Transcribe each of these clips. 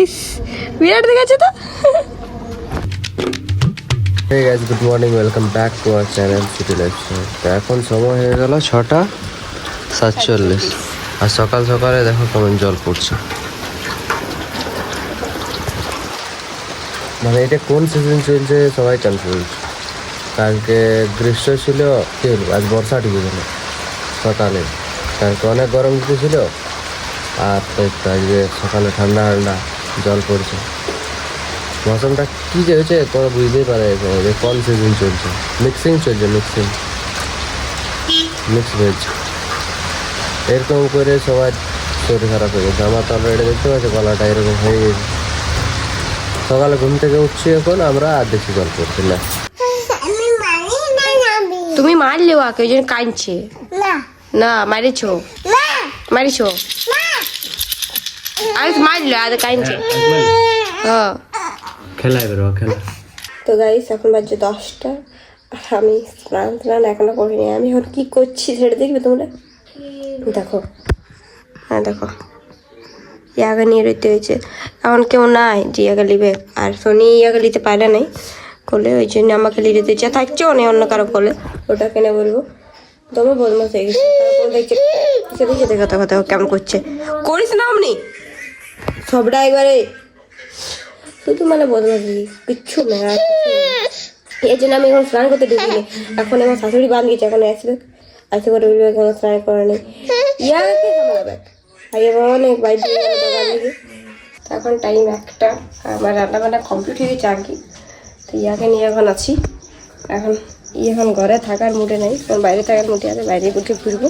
ইস বিরাট দেখাচ্ছে তো। Hey guys, good morning. Welcome back to our channel City Lifestyle. তো এখন সময় হয়ে গেল 6:47 আর সকাল সকালে দেখো কেমন জল পড়ছে। মানে এটা কোন সিজন চলছে সবাই কনফিউজ। কালকে গ্রীষ্ম ছিল, কি হলো আজ বর্ষা ঢুকে গেল সকালে। কালকে অনেক গরম ছিল আর আজকে সকালে ঠান্ডা ঠান্ডা জল পড়ছে। মৌসুমটা কী যে হয়েছে কোনো বুঝতেই পারে যে কোন সিজন চলছে। মিক্সিং চলছে, মিক্স ভেজ। এরকম করে সবাই শরীর খারাপ হয়ে গেছে। আমার তো অলরেডি দেখতে পাচ্ছি গলাটা এরকম হয়ে গেছে। সকালে ঘুম থেকে উঠছি এখন আমরা আর দেখছি জল পড়ছে না। তুমি মারলে ওকে, ওই জন্য কাঁদছে। না মারিছো, মারিছো আরে মারলো আর কাঁদছে। হ্যাঁ খেলায় বেরো খেলা। তো গাইস এখন বাজছে 10টা আর আমি স্নান এখনো করিনি। আমি এখন কি করছি সেটা দেখবে তোমরা। দেখো, হ্যাঁ দেখো, ইয়াগা নিয়ে রইতে হয়েছে। এখন কেউ নাই যে ইয়াগা লিবে, আর সোনি ইয়াগা নিতে পারে নাই কোলে, ওই জন্য আমাকে লিয়ে দিতে ইচ্ছা থাকছেও নেই অন্য কারো কোলে। ওটা কেনে বলবো তোমার বদমাস হয়ে গেছে। তারপর দেখছে দেখো দেখো কেমন করছে। করিস না অমনি সবটা একবারে, শুধু মানে বদমাসি, কিচ্ছু না। এই জন্য আমি এখন স্নান করতে ঢুকিনি। এখন আমার শাশুড়ি বান গেছে, এখন আসবে আসতে করে বলবে এখন স্নান করে নেই। ইয়াকে সামলাবে আগে অনেক বাইরে দোকান দিকে। তো এখন টাইম 1টা, আমার রান্নাবান্না কমপ্লিট হয়ে গেছে আগে। তো ইয়াকে নিয়ে এখন আছি। এখন এখন ঘরে থাকার মুডে নেই, কারণ বাইরে থাকার মুডে আছে, বাইরে উঠে ঘুরবো।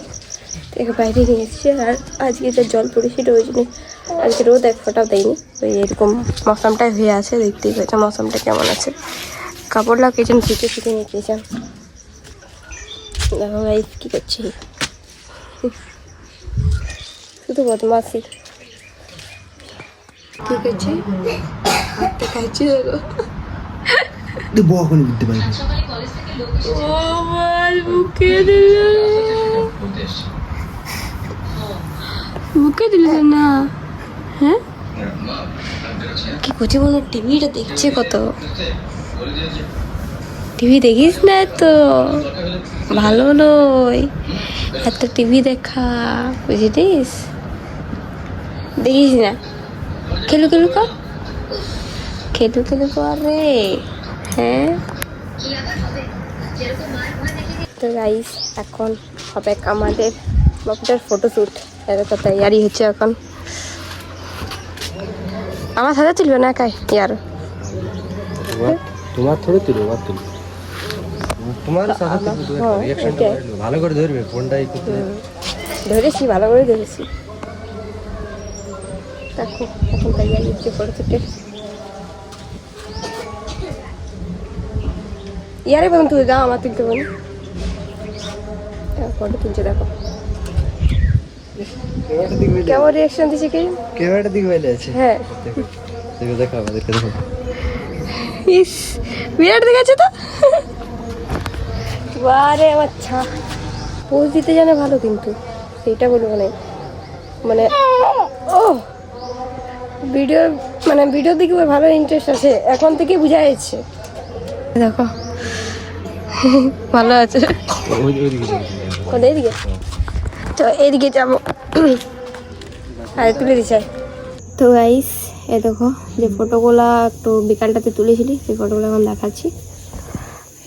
তো একে বাইরে নিয়ে এসেছি। আর আজকে যা জল পড়েছিল ওই জন্য আজকে রোদ এক ফোঁটাও দেয়নি। ওই এরকম মৌসুমটাই হয়ে আছে, দেখতেই পেয়েছে মৌসুমটা কেমন আছে। কাপড়টা কেচেন শিখে নিয়ে কেছেন। দেখো ভাই কী করছি, শুধু বদমাসি। কী করছি হাতে খাইছি দেখো। ও মার বুকে দিল না। হ্যাঁ কি করছি বলো, টিভিটা দেখছে কত। টিভি দেখিস না তো ভালো নয় এত টিভি দেখা, বুঝলিস? দেখিস না, খেলু কর রে। হ্যাঁ তো গাইস এখন হবে আমাদের বাবুটার ফটোশ্যুট। এরকম তৈয়ারি হচ্ছে এখন। আমার সাথে তুলবে না একাই ইয়ার, তোমার থোড়ি তুলো, তোমার ভালো করে ধরবে ফোনটাই ধরেছি, ভালো করে ধরেছি। দেখো এখন তৈয়ারি হচ্ছে ফটোশ্যুটের। ইয়ারে বলুন তুই যাও, আমার তুলতে বলি ফটো তুলছে। দেখো কেমন রিয়াকশন দিচ্ছে কি, ক্যামেরাটা দিকে মেলে আছে। হ্যাঁ দেখো আমাদেরকে দেখো। ইস বিরাট দেখাচ্ছে তো। বারে আমার ছা পোজ দিতে জানে ভালো, কিন্তু সেইটা বলবো না। মানে ও ভিডিও দিকে ভালো ইন্টারেস্ট আছে, এখন থেকে বুঝা যাচ্ছে। দেখো ভালো আছে। কোথায় এদিকে? তো এদিকে যাবো আর তুলে দিচ্ছে। তো গাইস এই দেখো যে ফটোগুলা একটু বিকালটাতে তুলেছিলি, সেই ফটোগুলো এখন দেখাচ্ছি।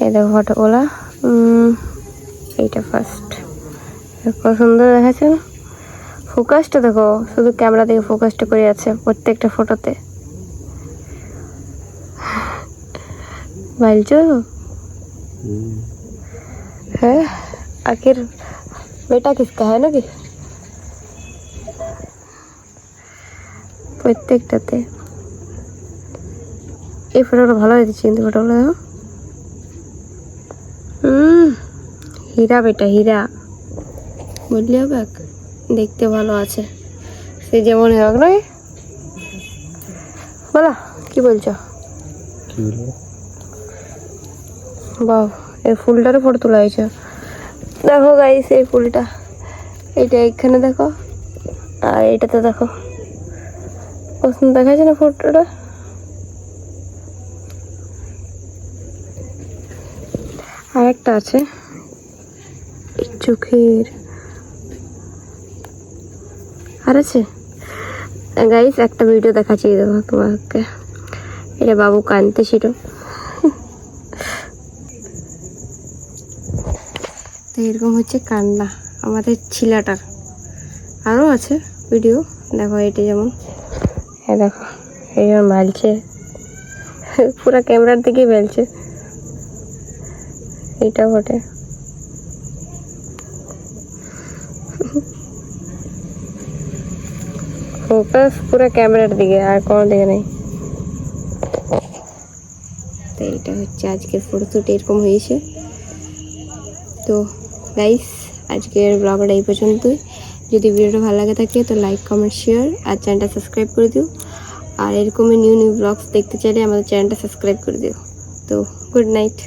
এই দেখো ফটোগুলা, এইটা ফার্স্ট। কত সুন্দর দেখাচ্ছে না? ফোকাসটা দেখো, শুধু ক্যামেরা থেকে ফোকাসটা করে আছে প্রত্যেকটা ফটোতে। ভাইলছো হ্যাঁ। आखिर बेटा किसका है ना कि প্রত্যেকটাতে। এই ফটোটা ভালো হয়েছে কিন্তু ফটোগুলো হীরা বেটা, হীরা বললি হবে, দেখতে ভালো আছে। সে যেমন হোক না, বলো কি বলছো? বাহ এই ফুলটারও ফটো তোলা হয়েছে। দেখো গাইস এই ফুলটা, এইটা এখানে দেখো আর এইটাতে দেখো, পছন্দ দেখাচ্ছে না ফটোটা? আর একটা আছে চোখের, আর আছে গাইস একটা ভিডিও দেখাচ্ছি দেখো তোমাকে। এটা বাবু কাঁদতেছিল। তো এরকম হচ্ছে কান্না আমাদের ছিলাটার। আরও আছে ভিডিও, দেখো এটা যেমন, হ্যাঁ দেখো এই যেমন মালছে, পুরা ক্যামেরার দিকেই বেলছে। এইটা বটে। ফোকাস পুরো ক্যামেরার দিকে, আর কোনো দিকে নেই। তো এইটা হচ্ছে আজকের ফটোশ্যুট, এরকম হয়েছে। তো গাইস আজকের ব্লগটা এই পর্যন্তই। যদি ভিডিওটা ভালো লাগে থাকে তো লাইক কমেন্ট শেয়ার আর চ্যানেলটা সাবস্ক্রাইব করে দিও। আর এরকমই নিউ ব্লগস দেখতে চাইলে আমাদের চ্যানেলটা সাবস্ক্রাইব করে দিও। তো গুড নাইট।